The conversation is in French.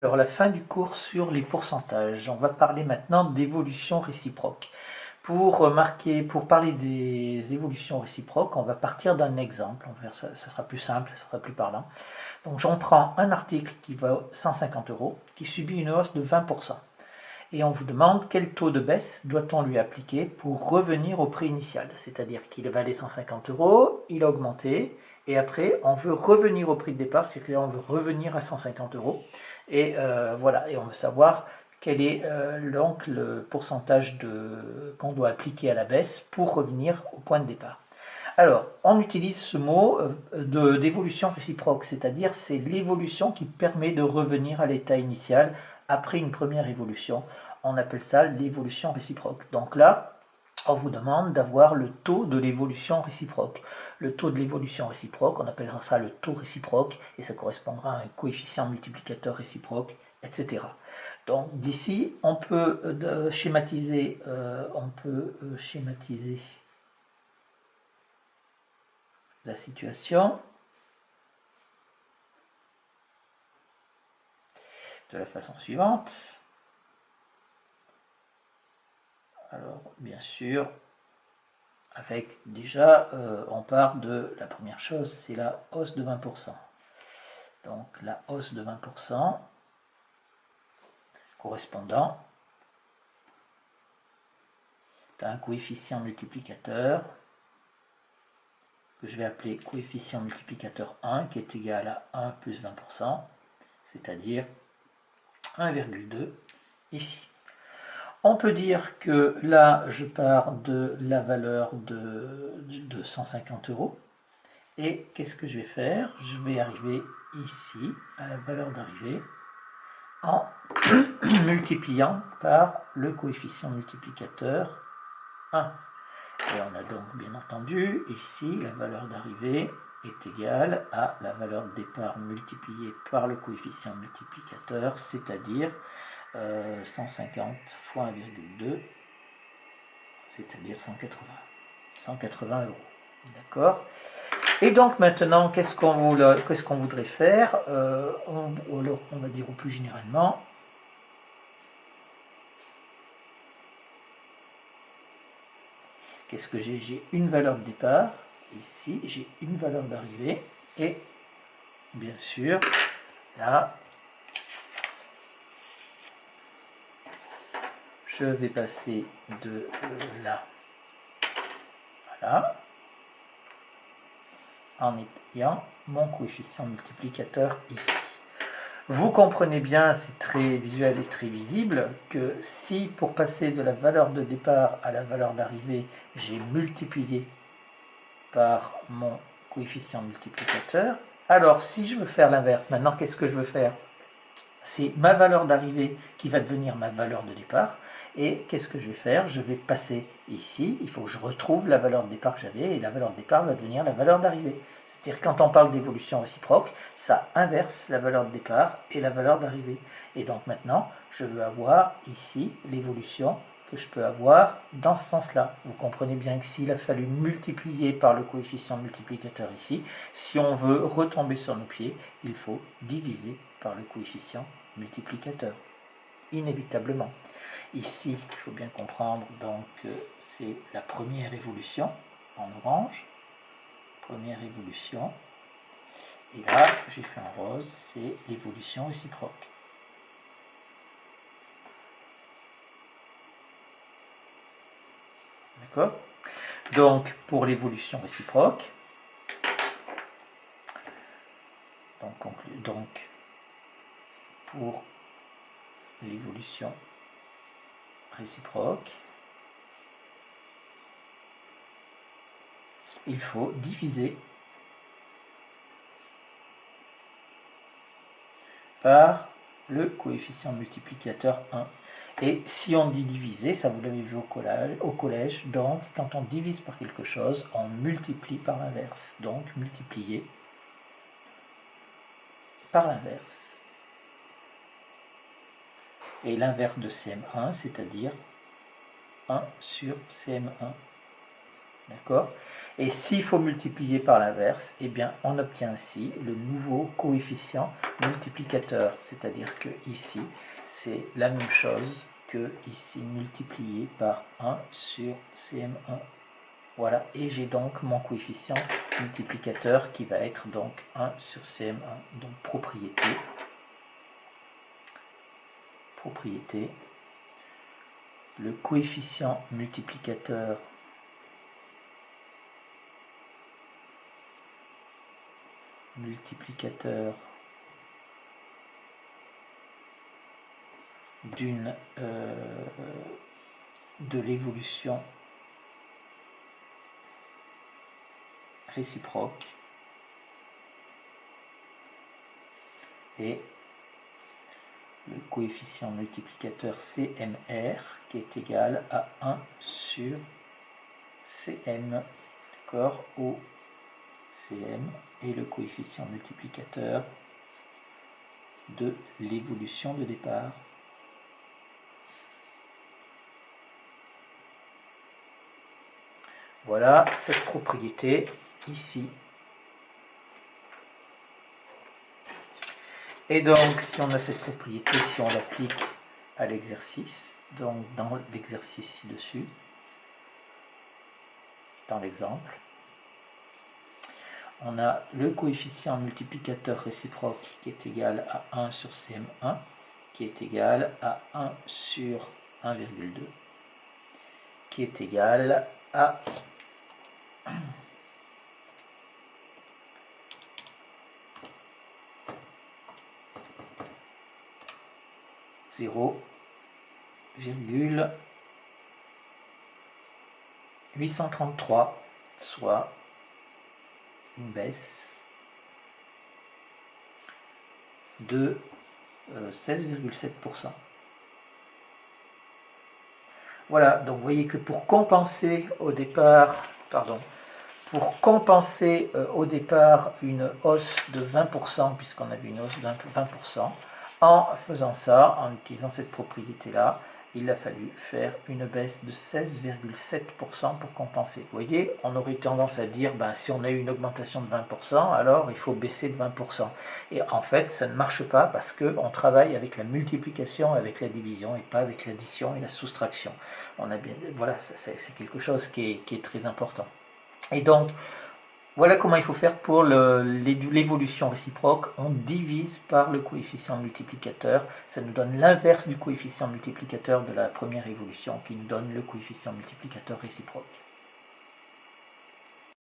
Alors, la fin du cours sur les pourcentages. On va parler maintenant d'évolution réciproque. Pour parler des évolutions réciproques, on va partir d'un exemple. Ça sera plus simple, ça sera plus parlant. Donc, j'en prends un article qui vaut 150 euros, qui subit une hausse de 20%. Et on vous demande quel taux de baisse doit-on lui appliquer pour revenir au prix initial. C'est-à-dire qu'il valait 150 euros, il a augmenté, et après on veut revenir au prix de départ, c'est-à-dire on veut revenir à 150 euros. Et voilà, et on veut savoir quel est donc le pourcentage qu'on doit appliquer à la baisse pour revenir au point de départ. Alors, on utilise ce mot d'évolution réciproque, c'est-à-dire c'est l'évolution qui permet de revenir à l'état initial après une première évolution. On appelle ça l'évolution réciproque. Donc là, on vous demande d'avoir le taux de l'évolution réciproque. Le taux de l'évolution réciproque, on appellera ça le taux réciproque, et ça correspondra à un coefficient multiplicateur réciproque, etc. Donc d'ici, on peut schématiser la situation de la façon suivante. Alors, bien sûr, avec déjà, on part de la première chose, c'est la hausse de 20%. Donc, la hausse de 20% correspondant à un coefficient multiplicateur que je vais appeler coefficient multiplicateur 1, qui est égal à 1 plus 20%, c'est-à-dire 1,2 ici. On peut dire que là, je pars de la valeur de 150 euros. Et qu'est-ce que je vais faire? Je vais arriver ici, à la valeur d'arrivée, en multipliant par le coefficient multiplicateur 1. Et on a donc bien entendu ici la valeur d'arrivée est égale à la valeur de départ multipliée par le coefficient multiplicateur, c'est-à-dire 150 fois 1,2, c'est-à-dire 180 euros. D'accord? Et donc maintenant, qu'est-ce qu'on voudrait faire? On va dire au plus généralement, qu'est-ce que j'ai? J'ai une valeur de départ, ici j'ai une valeur d'arrivée, et bien sûr, là, je vais passer de là à là, en ayant mon coefficient multiplicateur ici. Vous comprenez bien, c'est très visuel et très visible, que si pour passer de la valeur de départ à la valeur d'arrivée, j'ai multiplié par mon coefficient multiplicateur, alors si je veux faire l'inverse, maintenant qu'est-ce que je veux faire? C'est ma valeur d'arrivée qui va devenir ma valeur de départ. Et qu'est-ce que je vais faire? Je vais passer ici, il faut que je retrouve la valeur de départ que j'avais, et la valeur de départ va devenir la valeur d'arrivée. C'est-à-dire quand on parle d'évolution réciproque, ça inverse la valeur de départ et la valeur d'arrivée. Et donc maintenant, je veux avoir ici l'évolution que je peux avoir dans ce sens-là. Vous comprenez bien que s'il a fallu multiplier par le coefficient multiplicateur ici, si on veut retomber sur nos pieds, il faut diviser par le coefficient multiplicateur, inévitablement. Ici, il faut bien comprendre, donc c'est la première évolution en orange, première évolution, et là, j'ai fait en rose, c'est l'évolution réciproque. D'accord? Donc, pour l'évolution réciproque, donc pour l'évolution réciproque, il faut diviser par le coefficient multiplicateur 1. Et si on dit diviser, ça vous l'avez vu au collège, donc quand on divise par quelque chose, on multiplie par l'inverse. Donc multiplier par l'inverse. Et l'inverse de CM1, c'est-à-dire 1 sur CM1. D'accord? Et s'il faut multiplier par l'inverse, eh bien on obtient ainsi le nouveau coefficient multiplicateur. C'est-à-dire que ici, c'est la même chose que ici multiplié par 1 sur CM1. Voilà, et j'ai donc mon coefficient multiplicateur qui va être donc 1 sur CM1. Donc propriété, le coefficient multiplicateur de l'évolution réciproque et le coefficient multiplicateur CMR qui est égal à 1 sur CM, d'accord, au CM, et le coefficient multiplicateur de l'évolution de départ. Voilà cette propriété ici. Et donc, si on a cette propriété, si on l'applique à l'exercice, donc dans l'exercice ci-dessus, dans l'exemple, on a le coefficient multiplicateur réciproque qui est égal à 1 sur CM1, qui est égal à 1 sur 1,2, qui est égal à 0,833, soit une baisse de 16,7%. Voilà, donc vous voyez que pour compenser au départ, une hausse de 20%, puisqu'on avait une hausse de 20%, en faisant ça, en utilisant cette propriété-là, il a fallu faire une baisse de 16,7% pour compenser. Vous voyez, on aurait tendance à dire, ben, si on a eu une augmentation de 20%, alors il faut baisser de 20%. Et en fait, ça ne marche pas parce qu'on travaille avec la multiplication, avec la division, et pas avec l'addition et la soustraction. Voilà, c'est quelque chose qui est très important. Et donc, voilà comment il faut faire pour l'évolution réciproque. On divise par le coefficient multiplicateur. Ça nous donne l'inverse du coefficient multiplicateur de la première évolution qui nous donne le coefficient multiplicateur réciproque.